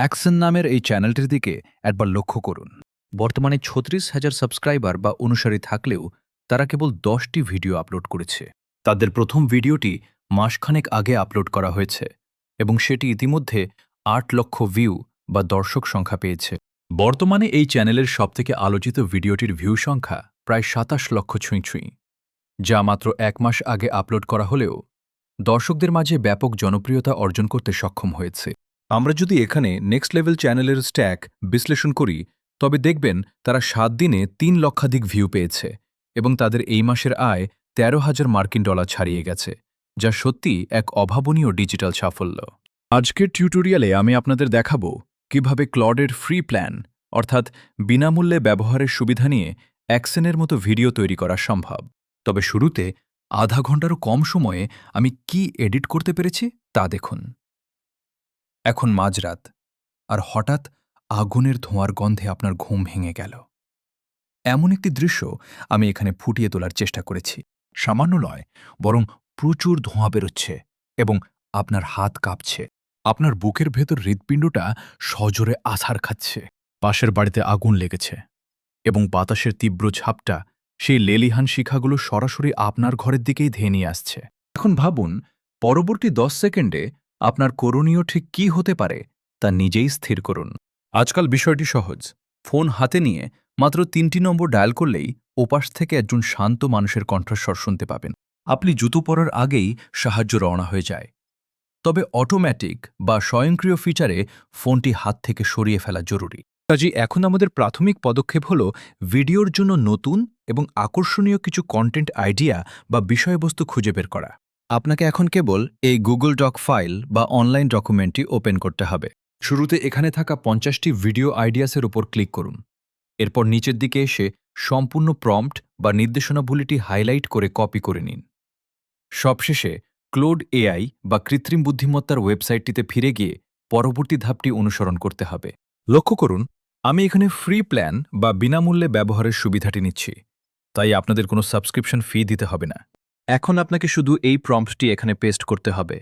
Action নামের এই চ্যানেলটির দিকে একবার লক্ষ্য করুন। বর্তমানে ৩৬,০০০ সাবস্ক্রাইবার বা অনুসারী থাকলেও তারা কেবল ১০টি ভিডিও আপলোড করেছে। তাদের প্রথম ভিডিওটি মাসখানেক আগে আপলোড করা হয়েছে এবং সেটি ইতিমধ্যে ৮ লক্ষ ভিউ বা দর্শক সংখ্যা পেয়েছে। বর্তমানে এই চ্যানেলের সবথেকে আলোচিত ভিডিওটির ভিউ সংখ্যা প্রায় ২৭ লক্ষ ছুঁই, যা মাত্র ১ মাস আগে আপলোড করা হলেও দর্শকদের মাঝে ব্যাপক জনপ্রিয়তা অর্জন করতে সক্ষম হয়েছে। আমরা যদি এখানে নেক্সট লেভেল চ্যানেলের স্ট্যাক বিশ্লেষণ করি, তবে দেখবেন তারা ৭ দিনে ৩ লক্ষাধিক ভিউ পেয়েছে এবং তাদের এই মাসের আয় $১৩,০০০ ছাড়িয়ে গেছে, যা সত্যি এক অভাবনীয় ডিজিটাল সাফল্য। আজকের টিউটোরিয়ালে আমি আপনাদের দেখাবো কিভাবে ক্লডের ফ্রি প্ল্যান অর্থাৎ বিনামূল্যে ব্যবহারের সুবিধা নিয়ে অ্যাকশনের মতো ভিডিও তৈরি করা সম্ভব। তবে শুরুতে আধা ঘন্টারও কম সময়ে আমি কি এডিট করতে পেরেছি তা দেখুন। এখন মাঝরাত, আর হঠাৎ আগুনের ধোঁয়ার গন্ধে আপনার ঘুম ভেঙে গেল। এমন একটি দৃশ্য আমি এখানে ফুটিয়ে তোলার চেষ্টা করেছি। সামান্য নয়, বরং প্রচুর ধোঁয়া বেরোচ্ছে এবং আপনার হাত কাঁপছে। আপনার বুকের ভেতর হৃৎপিণ্ডটা সজোরে আছাড় খাচ্ছে। পাশের বাড়িতে আগুন লেগেছে এবং বাতাসের তীব্র ঝাপটা সেই লেলিহান শিখাগুলো সরাসরি আপনার ঘরের দিকেই ধেয়ে নিয়ে আসছে। এখন ভাবুন, পরবর্তী ১০ সেকেন্ডে আপনার করণীয় ঠিক কী হতে পারে তা নিজেই স্থির করুন। আজকাল বিষয়টি সহজ। ফোন হাতে নিয়ে মাত্র ৩টি নম্বর ডায়াল করলেই ওপাশ থেকে একজন শান্ত মানুষের কণ্ঠস্বর শুনতে পাবেন। আপনি জুতো পরার আগেই সাহায্য রওনা হয়ে যায়। তবে অটোম্যাটিক বা স্বয়ংক্রিয় ফিচারে ফোনটি হাত থেকে সরিয়ে ফেলা জরুরি। কাজেই এখন আমাদের প্রাথমিক পদক্ষেপ হল ভিডিওর জন্য নতুন এবং আকর্ষণীয় কিছু কন্টেন্ট আইডিয়া বা বিষয়বস্তু খুঁজে বের করা। আপনাকে এখন কেবল এই গুগল ডক ফাইল বা অনলাইন ডকুমেন্টটি ওপেন করতে হবে। শুরুতে এখানে থাকা ৫০টি ভিডিও আইডিয়াসের উপর ক্লিক করুন। এরপর নিচের দিকে এসে সম্পূর্ণ প্রম্পট বা নির্দেশনাবলীটি হাইলাইট করে কপি করে নিন। সবশেষে ক্লোড এআই বা কৃত্রিম বুদ্ধিমত্তার ওয়েবসাইটটিতে ফিরে গিয়ে পরবর্তী ধাপটি অনুসরণ করতে হবে। লক্ষ্য করুন, আমি এখানে ফ্রি প্ল্যান বা বিনামূল্যে ব্যবহারের সুবিধাটি নিচ্ছি, তাই আপনাদের কোনো সাবস্ক্রিপশন ফি দিতে হবে না। এখন আপনাকে শুধু এই প্রম্পটটি এখানে পেস্ট করতে হবে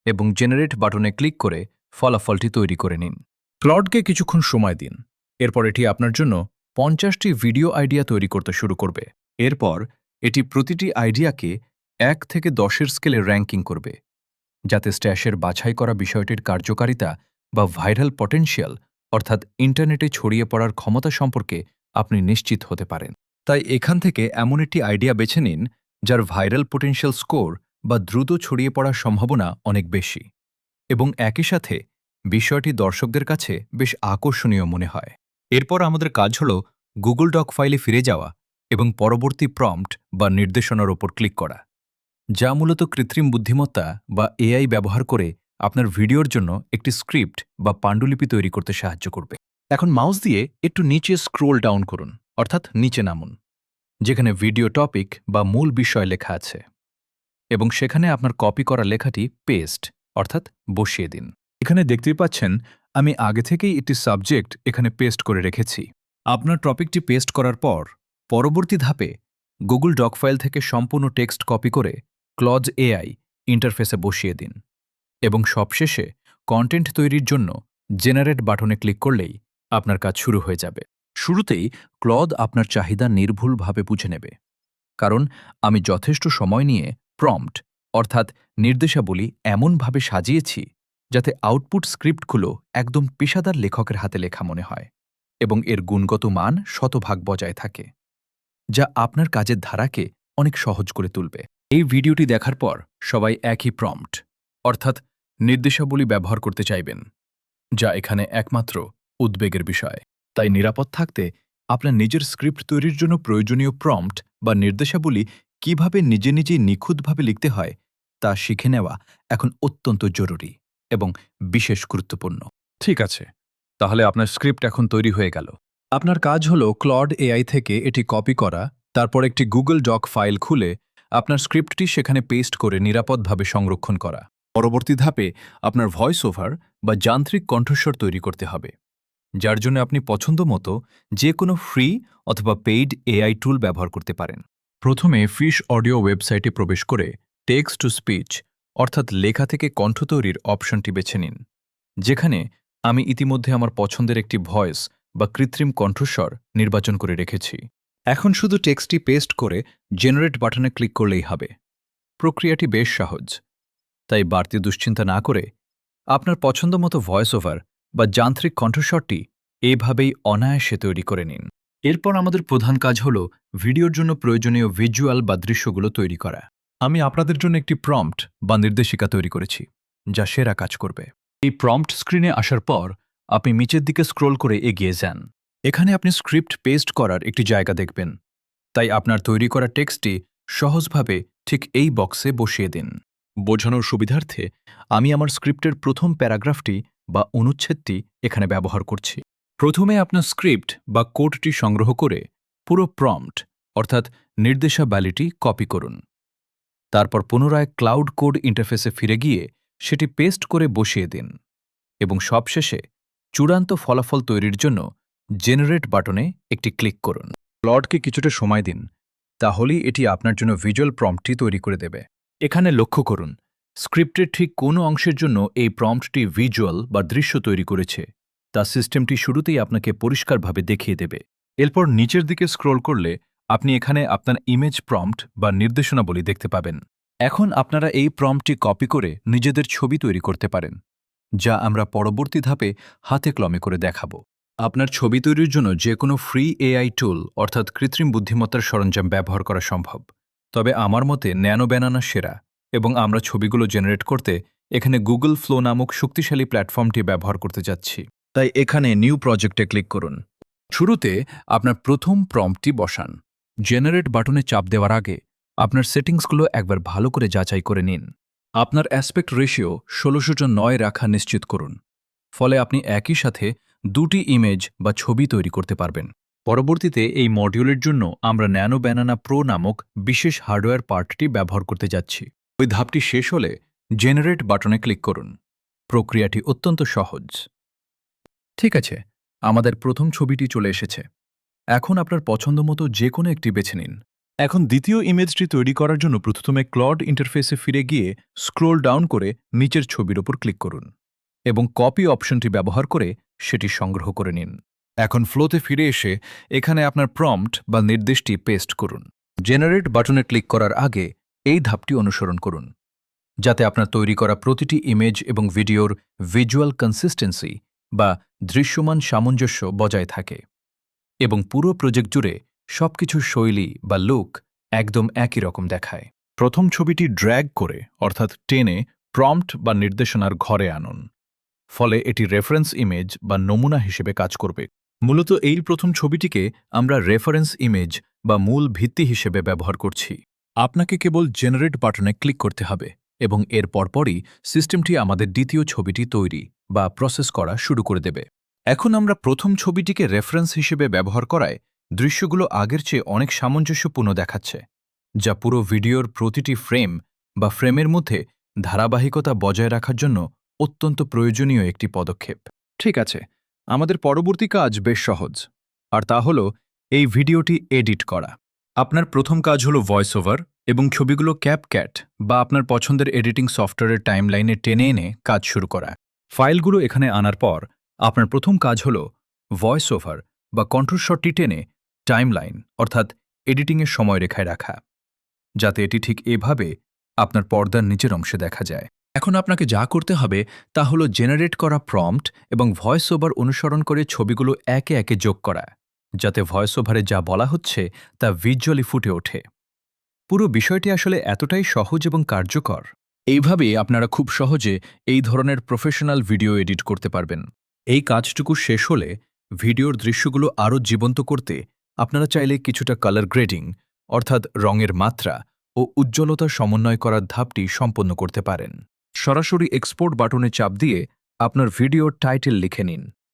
এবং জেনারেট বাটনে ক্লিক করে ফলাফলটি তৈরি করে নিন। ক্লডকে কিছুক্ষণ সময় দিন। এরপর এটি আপনার জন্য ৫০টি ভিডিও আইডিয়া তৈরি করতে শুরু করবে। এরপর এটি প্রতিটি আইডিয়াকে ১ থেকে ১০-এর স্কেলে র্যাঙ্কিং করবে, যাতে স্ট্যাশের বাছাই করা বিষয়টির কার্যকারিতা বা ভাইরাল পটেনশিয়াল অর্থাৎ ইন্টারনেটে ছড়িয়ে পড়ার ক্ষমতা সম্পর্কে আপনি নিশ্চিত হতে পারেন। তাই এখান থেকে এমন একটি আইডিয়া বেছে নিন যার ভাইরাল পটেনশিয়াল স্কোর বা দ্রুত ছড়িয়ে পড়ার সম্ভাবনা অনেক বেশি এবং একই সাথে বিষয়টি দর্শকদের কাছে বেশ আকর্ষণীয় মনে হয়। এরপর আমাদের কাজ হল গুগল ডক ফাইলে ফিরে যাওয়া এবং পরবর্তী প্রম্পট বা নির্দেশনার ওপর ক্লিক করা, যা মূলত কৃত্রিম বুদ্ধিমত্তা বা এআই ব্যবহার করে আপনার ভিডিওর জন্য একটি স্ক্রিপ্ট বা পাণ্ডুলিপি তৈরি করতে সাহায্য করবে। এখন মাউস দিয়ে একটু নিচে স্ক্রোল ডাউন করুন, অর্থাৎ নিচে নামুন, যেখানে ভিডিও টপিক বা মূল বিষয় লেখা আছে, এবং সেখানে আপনার কপি করা লেখাটি পেস্ট অর্থাৎ বসিয়ে দিন। এখানে দেখতেই পাচ্ছেন আমি আগে থেকেই একটি সাবজেক্ট এখানে পেস্ট করে রেখেছি। আপনার টপিকটি পেস্ট করার পর পরবর্তী ধাপে গুগল ডক ফাইল থেকে সম্পূর্ণ টেক্সট কপি করে ক্লজ এআই ইন্টারফেসে বসিয়ে দিন এবং সবশেষে কন্টেন্ট তৈরির জন্য জেনারেট বাটনে ক্লিক করলেই আপনার কাজ শুরু হয়ে যাবে। শুরুতেই ক্লদ আপনার চাহিদা নির্ভুলভাবে বুঝে নেবে, কারণ আমি যথেষ্ট সময় নিয়ে প্রম্পট অর্থাৎ নির্দেশাবলী এমনভাবে সাজিয়েছি যাতে আউটপুট স্ক্রিপ্টগুলো একদম পেশাদার লেখকের হাতে লেখা মনে হয় এবং এর গুণগত মান শতভাগ বজায় থাকে, যা আপনার কাজের ধারাকে অনেক সহজ করে তুলবে। এই ভিডিওটি দেখার পর সবাই একই প্রম্পট অর্থাৎ নির্দেশাবলী ব্যবহার করতে চাইবেন, যা এখানে একমাত্র উদ্বেগের বিষয়। তাই নিরাপদ থাকতে আপনার নিজের স্ক্রিপ্ট তৈরির জন্য প্রয়োজনীয় প্রম্পট বা নির্দেশাবলী কিভাবে নিজে নিজেই নিখুঁতভাবে লিখতে হয় তা শিখে নেওয়া এখন অত্যন্ত জরুরি এবং বিশেষ গুরুত্বপূর্ণ। ঠিক আছে, তাহলে আপনার স্ক্রিপ্ট এখন তৈরি হয়ে গেল। আপনার কাজ হলো ক্লড এআই থেকে এটি কপি করা, তারপর একটি গুগল ডক ফাইল খুলে আপনার স্ক্রিপ্টটি সেখানে পেস্ট করে নিরাপদভাবে সংরক্ষণ করা। পরবর্তী ধাপে আপনার ভয়েস ওভার বা যান্ত্রিক কণ্ঠস্বর তৈরি করতে হবে, যার জন্য আপনি পছন্দ মতো যে কোনো ফ্রি অথবা পেইড এআই টুল ব্যবহার করতে পারেন। প্রথমে ফিশ অডিও ওয়েবসাইটে প্রবেশ করে টেক্সট টু স্পিচ অর্থাৎ লেখা থেকে কণ্ঠ তৈরির অপশনটি বেছে নিন, যেখানে আমি ইতিমধ্যে আমার পছন্দের একটি ভয়েস বা কৃত্রিম কণ্ঠস্বর নির্বাচন করে রেখেছি। এখন শুধু টেক্সটটি পেস্ট করে জেনারেট বাটনে ক্লিক করলেই হবে। প্রক্রিয়াটি বেশ সহজ, তাই বাড়তি দুশ্চিন্তা না করে আপনার পছন্দমতো ভয়েস ওভার বা যান্ত্রিক কণ্ঠস্বরটি এভাবেই অনায়াসে তৈরি করে নিন। এরপর আমাদের প্রধান কাজ হল ভিডিওর জন্য প্রয়োজনীয় ভিজুয়াল বা দৃশ্যগুলো তৈরি করা। আমি আপনাদের জন্য একটি প্রম্পট বা নির্দেশিকা তৈরি করেছি, যা সেরা কাজ করবে। এই প্রম্পট স্ক্রিনে আসার পর আপনি নিচের দিকে স্ক্রোল করে এগিয়ে যান। এখানে আপনি স্ক্রিপ্ট পেস্ট করার একটি জায়গা দেখবেন, তাই আপনার তৈরি করা টেক্সটটি সহজভাবে ঠিক এই বক্সে বসিয়ে দিন। বোঝানোর সুবিধার্থে আমি আমার স্ক্রিপ্টের প্রথম প্যারাগ্রাফটি বা অনুচ্ছেদটি এখানে ব্যবহার করছি। প্রথমে আপনার স্ক্রিপ্ট বা কোডটি সংগ্রহ করে পুরো প্রম্পট অর্থাৎ নির্দেশাবলীটি কপি করুন। তারপর পুনরায় ক্লাউড কোড ইন্টারফেসে ফিরে গিয়ে সেটি পেস্ট করে বসিয়ে দিন এবং সবশেষে চূড়ান্ত ফলাফল তৈরির জন্য জেনারেট বাটনে একটি ক্লিক করুন। ক্লডকে কিছুটা সময় দিন, তাহলেই এটি আপনার জন্য ভিজুয়াল প্রম্পটটি তৈরি করে দেবে। এখানে লক্ষ্য করুন, স্ক্রিপ্টের ঠিক কোন অংশের জন্য এই প্রম্পটটি ভিজুয়াল বা দৃশ্য তৈরি করেছে তা সিস্টেমটি শুরুতেই আপনাকে পরিষ্কারভাবে দেখিয়ে দেবে। এরপর নিচের দিকে স্ক্রোল করলে আপনি এখানে আপনার ইমেজ প্রম্পট বা নির্দেশনাবলী দেখতে পাবেন। এখন আপনারা এই প্রম্পটটি কপি করে নিজেদের ছবি তৈরি করতে পারেন, যা আমরা পরবর্তী ধাপে হাতে কলমে করে দেখাব। আপনার ছবি তৈরির জন্য যে কোনো ফ্রি এআই টুল অর্থাৎ কৃত্রিম বুদ্ধিমত্তার সরঞ্জাম ব্যবহার করা সম্ভব, তবে আমার মতে ন্যানো ব্যানানা সেরা এবং আমরা ছবিগুলো জেনারেট করতে এখানে গুগল ফ্লো নামক শক্তিশালী প্ল্যাটফর্মটি ব্যবহার করতে যাচ্ছি। তাই এখানে নিউ প্রজেক্টে ক্লিক করুন। শুরুতে আপনার প্রথম প্রম্পটটি বসান। জেনারেট বাটনে চাপ দেওয়ার আগে আপনার সেটিংসগুলো একবার ভালো করে যাচাই করে নিন। আপনার অ্যাসপেক্ট রেশিও 16:9 রাখা নিশ্চিত করুন, ফলে আপনি একই সাথে দুটি ইমেজ বা ছবি তৈরি করতে পারবেন। পরবর্তীতে এই মডিউলের জন্য আমরা ন্যানো ব্যানানা প্রো নামক বিশেষ হার্ডওয়্যার পার্টটি ব্যবহার করতে যাচ্ছি। ওই ধাপটি শেষ হলে জেনারেট বাটনে ক্লিক করুন। প্রক্রিয়াটি অত্যন্ত সহজ। ঠিক আছে, আমাদের প্রথম ছবিটি চলে এসেছে। এখন আপনার পছন্দমতো যে কোনো একটি বেছে নিন। এখন দ্বিতীয় ইমেজটি তৈরি করার জন্য প্রথমে ক্লড ইন্টারফেসে ফিরে গিয়ে স্ক্রোল ডাউন করে নিচের ছবির ওপর ক্লিক করুন এবং কপি অপশনটি ব্যবহার করে সেটি সংগ্রহ করে নিন। এখন ফ্লোতে ফিরে এসে এখানে আপনার প্রম্পট বা নির্দেশটি পেস্ট করুন। জেনারেট বাটনে ক্লিক করার আগে এই ধাপটি অনুসরণ করুন, যাতে আপনার তৈরি করা প্রতিটি ইমেজ এবং ভিডিওর ভিজুয়াল কনসিস্টেন্সি বা দৃশ্যমান সামঞ্জস্য বজায় থাকে এবং পুরো প্রজেক্ট জুড়ে সবকিছুর শৈলী বা লুক একদম একই রকম দেখায়। প্রথম ছবিটি ড্র্যাগ করে অর্থাৎ টেনে প্রম্পট বা নির্দেশনার ঘরে আনুন, ফলে এটি রেফারেন্স ইমেজ বা নমুনা হিসেবে কাজ করবে। মূলত এই প্রথম ছবিটিকে আমরা রেফারেন্স ইমেজ বা মূল ভিত্তি হিসেবে ব্যবহার করছি। আপনাকে কেবল জেনারেট বাটনে ক্লিক করতে হবে এবং এর পরপরই সিস্টেমটি আমাদের দ্বিতীয় ছবিটি তৈরি বা প্রসেস করা শুরু করে দেবে। এখন আমরা প্রথম ছবিটিকে রেফারেন্স হিসেবে ব্যবহার করায় দৃশ্যগুলো আগের চেয়ে অনেক সামঞ্জস্যপূর্ণ দেখাচ্ছে, যা পুরো ভিডিওর প্রতিটি ফ্রেম বা ফ্রেমের মধ্যে ধারাবাহিকতা বজায় রাখার জন্য অত্যন্ত প্রয়োজনীয় একটি পদক্ষেপ। ঠিক আছে, আমাদের পরবর্তী কাজ বেশ সহজ, আর তা হল এই ভিডিওটি এডিট করা। আপনার প্রথম কাজ হলো ভয়েস ওভার এবং ছবিগুলো ক্যাপক্যাট বা আপনার পছন্দের এডিটিং সফটওয়্যারের টাইমলাইনে টেনে এনে কাজ শুরু করা। ফাইলগুলো এখানে আনার পর আপনার প্রথম কাজ হল ভয়েস ওভার বা কণ্ঠস্বরটি টেনে টাইমলাইন অর্থাৎ এডিটিংয়ের সময়রেখায় রাখা, যাতে এটি ঠিক এভাবে আপনার পর্দার নিচের অংশে দেখা যায়। এখন আপনাকে যা করতে হবে তা হল জেনারেট করা প্রম্পট এবং ভয়েস ওভার অনুসরণ করে ছবিগুলো একে একে যোগ করা, যাতে ভয়েস ওভারে যা বলা হচ্ছে তা ভিজুয়ালি ফুটে ওঠে। পুরো বিষয়টি আসলে এতটাই সহজ এবং কার্যকর। এইভাবেই আপনারা খুব সহজে এই ধরনের প্রফেশনাল ভিডিও এডিট করতে পারবেন। এই কাজটুকু শেষ হলে ভিডিওর দৃশ্যগুলো আরও জীবন্ত করতে আপনারা চাইলে কিছুটা কালার গ্রেডিং অর্থাৎ রঙের মাত্রা ও উজ্জ্বলতা সমন্বয় করার ধাপটি সম্পন্ন করতে পারেন। সরাসরি এক্সপোর্ট বাটনে চাপ দিয়ে আপনার ভিডিওর টাইটেল লিখে নিন।